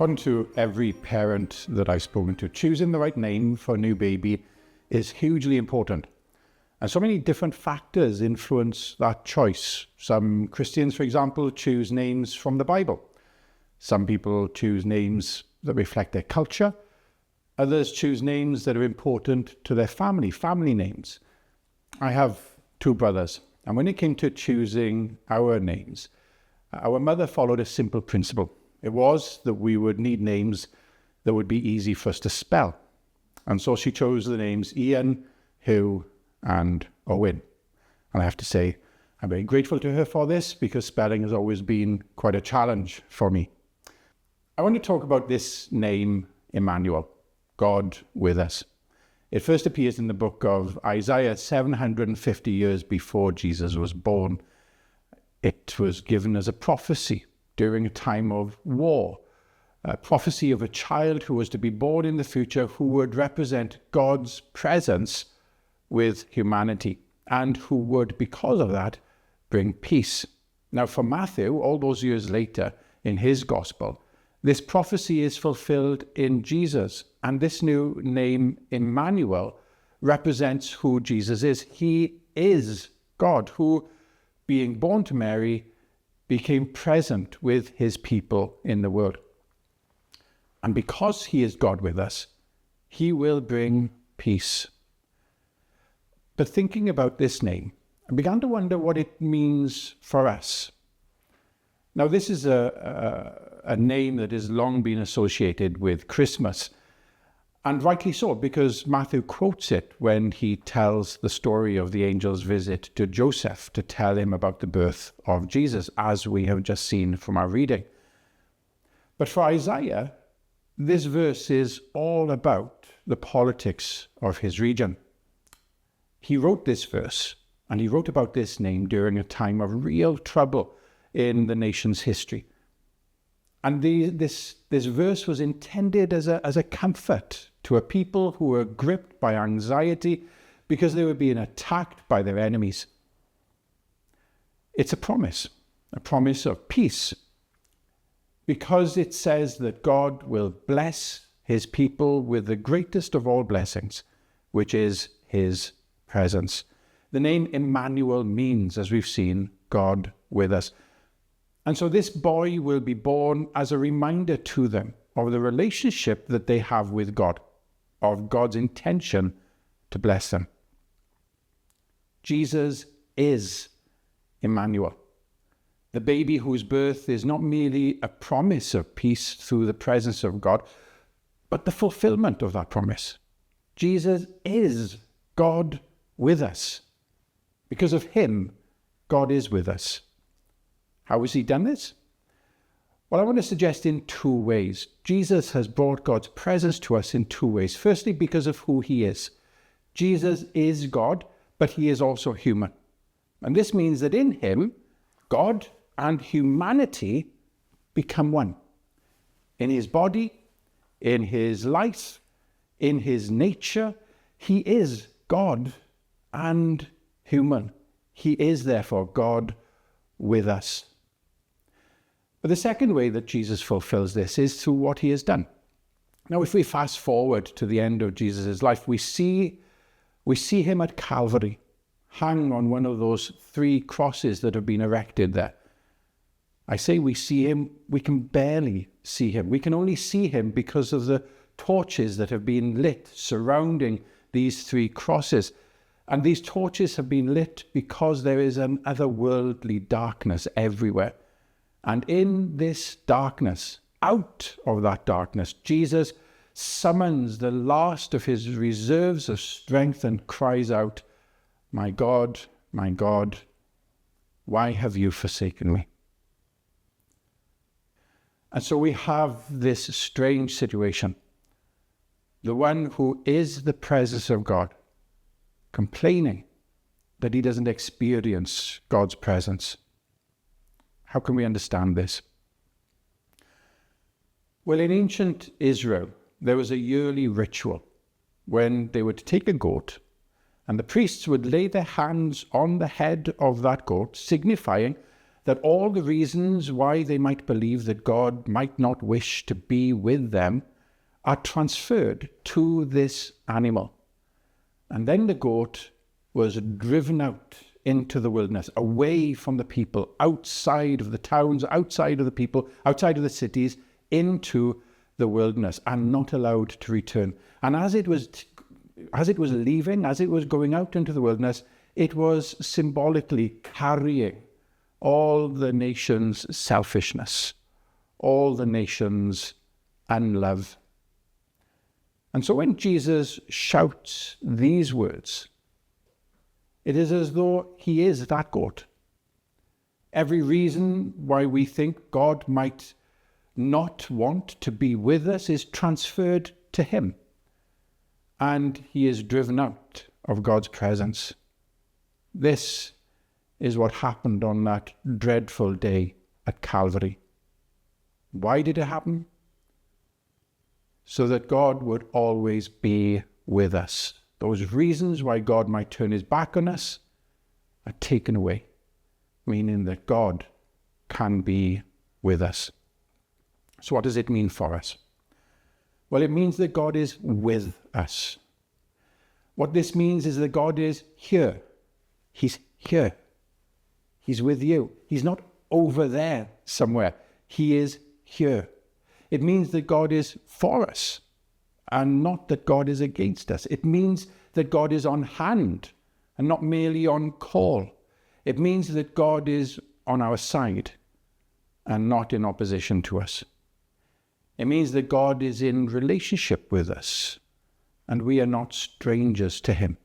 According to every parent that I've spoken to, choosing the right name for a new baby is hugely important. And so many different factors influence that choice. Some Christians, for example, choose names from the Bible. Some people choose names that reflect their culture. Others choose names that are important to their family names. I have two brothers, and when it came to choosing our names, our mother followed a simple principle. It was that we would need names that would be easy for us to spell. And so she chose the names Ian, Hugh, and Owen. And I have to say, I'm very grateful to her for this because spelling has always been quite a challenge for me. I want to talk about this name, Emmanuel, God with us. It first appears in the book of Isaiah 750 years before Jesus was born. It was given as a prophecy during a time of war, a prophecy of a child who was to be born in the future who would represent God's presence with humanity and who would, because of that, bring peace. Now, for Matthew, all those years later in his gospel, this prophecy is fulfilled in Jesus, and this new name, Emmanuel, represents who Jesus is. He is God, who, being born to Mary, became present with his people in the world. And because he is God with us, he will bring peace. But thinking about this name, I began to wonder what it means for us. Now, this is a name that has long been associated with Christmas, and rightly so, because Matthew quotes it when he tells the story of the angel's visit to Joseph to tell him about the birth of Jesus, as we have just seen from our reading. But for Isaiah, this verse is all about the politics of his region. He wrote this verse, and he wrote about this name during a time of real trouble in the nation's history. And this verse was intended as a comfort to a people who were gripped by anxiety because they were being attacked by their enemies. It's a promise of peace, because it says that God will bless his people with the greatest of all blessings, which is his presence. The name Emmanuel means, as we've seen, God with us. And so this boy will be born as a reminder to them of the relationship that they have with God, of God's intention to bless them. Jesus is Emmanuel, the baby whose birth is not merely a promise of peace through the presence of God, but the fulfillment of that promise. Jesus is God with us. Because of him, God is with us. How has he done this? Well, I want to suggest in two ways. Jesus has brought God's presence to us in two ways. Firstly, because of who he is. Jesus is God, but he is also human. And this means that in him, God and humanity become one. In his body, in his life, in his nature, he is God and human. He is therefore God with us. But the second way that Jesus fulfills this is through what he has done. Now, if we fast forward to the end of Jesus' life, we see him at Calvary, hung on one of those 3 crosses that have been erected there. I say we see him, we can barely see him. We can only see him because of the torches that have been lit surrounding these 3 crosses. And these torches have been lit because there is an otherworldly darkness everywhere. And in this darkness, out of that darkness, Jesus summons the last of his reserves of strength and cries out, my God, why have you forsaken me?" And so we have this strange situation. The one who is the presence of God, complaining that he doesn't experience God's presence. How can we understand this? Well, in ancient Israel, there was a yearly ritual when they would take a goat and the priests would lay their hands on the head of that goat, signifying that all the reasons why they might believe that God might not wish to be with them are transferred to this animal. And then the goat was driven out into the wilderness, away from the people, outside of the towns, outside of the people, outside of the cities, into the wilderness, and not allowed to return. And as it was leaving, as it was going out into the wilderness, it was symbolically carrying all the nation's selfishness, all the nation's unlove. And so when Jesus shouts these words, it is as though he is that goat. Every reason why we think God might not want to be with us is transferred to him, and he is driven out of God's presence. This is what happened on that dreadful day at Calvary. Why did it happen? So that God would always be with us. Those reasons why God might turn his back on us are taken away, meaning that God can be with us. So what does it mean for us? Well, it means that God is with us. What this means is that God is here. He's here. He's with you. He's not over there somewhere. He is here. It means that God is for us and not that God is against us. It means that God is on hand and not merely on call. It means that God is on our side and not in opposition to us. It means that God is in relationship with us and we are not strangers to him.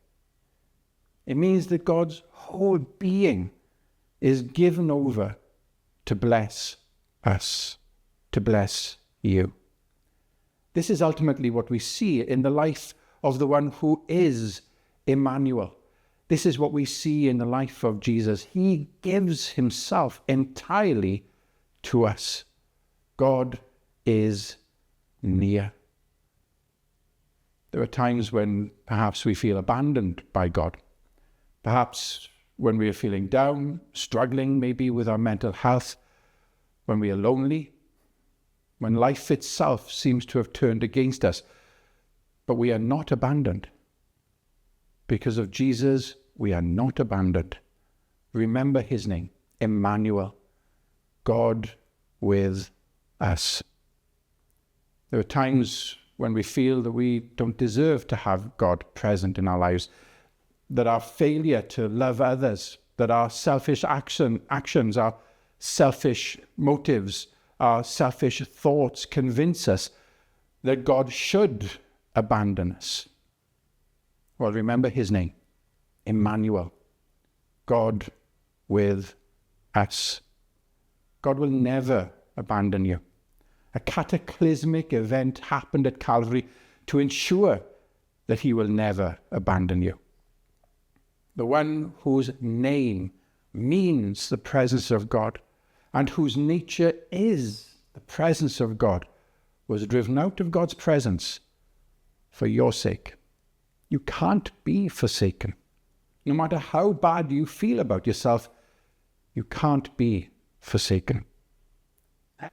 It means that God's whole being is given over to bless us, to bless you. This is ultimately what we see in the life of the one who is Emmanuel. This is what we see in the life of Jesus. He gives himself entirely to us. God is near. There are times when perhaps we feel abandoned by God. Perhaps when we are feeling down, struggling maybe with our mental health, when we are lonely, when life itself seems to have turned against us. But we are not abandoned. Because of Jesus, we are not abandoned. Remember his name, Emmanuel, God with us. There are times when we feel that we don't deserve to have God present in our lives, that our failure to love others, that our selfish actions, our selfish motives, our selfish thoughts convince us that God should abandon us. Well, remember his name, Emmanuel, God with us. God will never abandon you. A cataclysmic event happened at Calvary to ensure that he will never abandon you. The one whose name means the presence of God and whose nature is the presence of God was driven out of God's presence for your sake. You can't be forsaken. No matter how bad you feel about yourself, you can't be forsaken.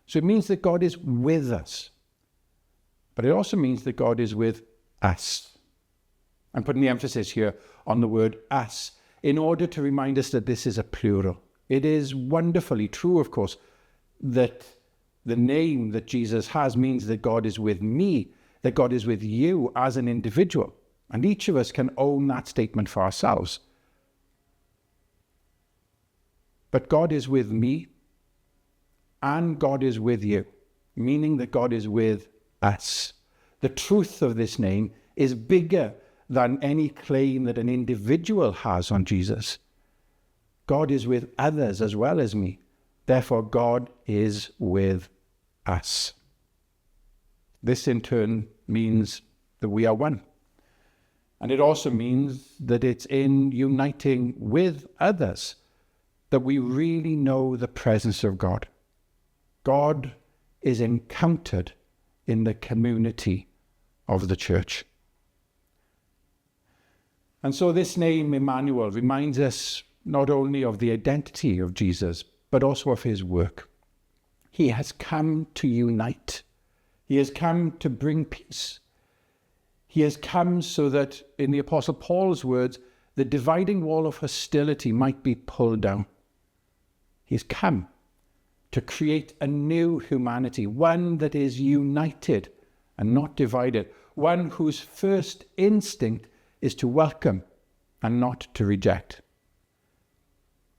So it means that God is with us. But it also means that God is with us. I'm putting the emphasis here on the word us in order to remind us that this is a plural. It is wonderfully true, of course, that the name that Jesus has means that God is with me, that God is with you as an individual. And each of us can own that statement for ourselves. But God is with me and God is with you, meaning that God is with us. The truth of this name is bigger than any claim that an individual has on Jesus. God is with others as well as me. Therefore, God is with us. This in turn means that we are one. And it also means that it's in uniting with others that we really know the presence of God. God is encountered in the community of the church. And so this name, Emmanuel, reminds us not only of the identity of Jesus, but also of his work. He has come to unite. He has come to bring peace. He has come so that, in the Apostle Paul's words, the dividing wall of hostility might be pulled down. He's come to create a new humanity, one that is united and not divided, one whose first instinct is to welcome and not to reject.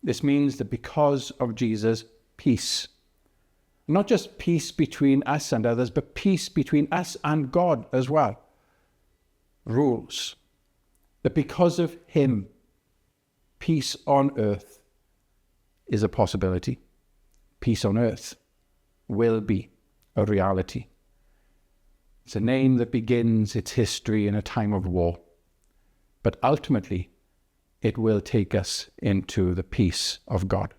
This means that because of Jesus, peace, not just peace between us and others, but peace between us and God as well, rules. That because of him, peace on earth is a possibility. Peace on earth will be a reality. It's a name that begins its history in a time of war, but ultimately it will take us into the peace of God.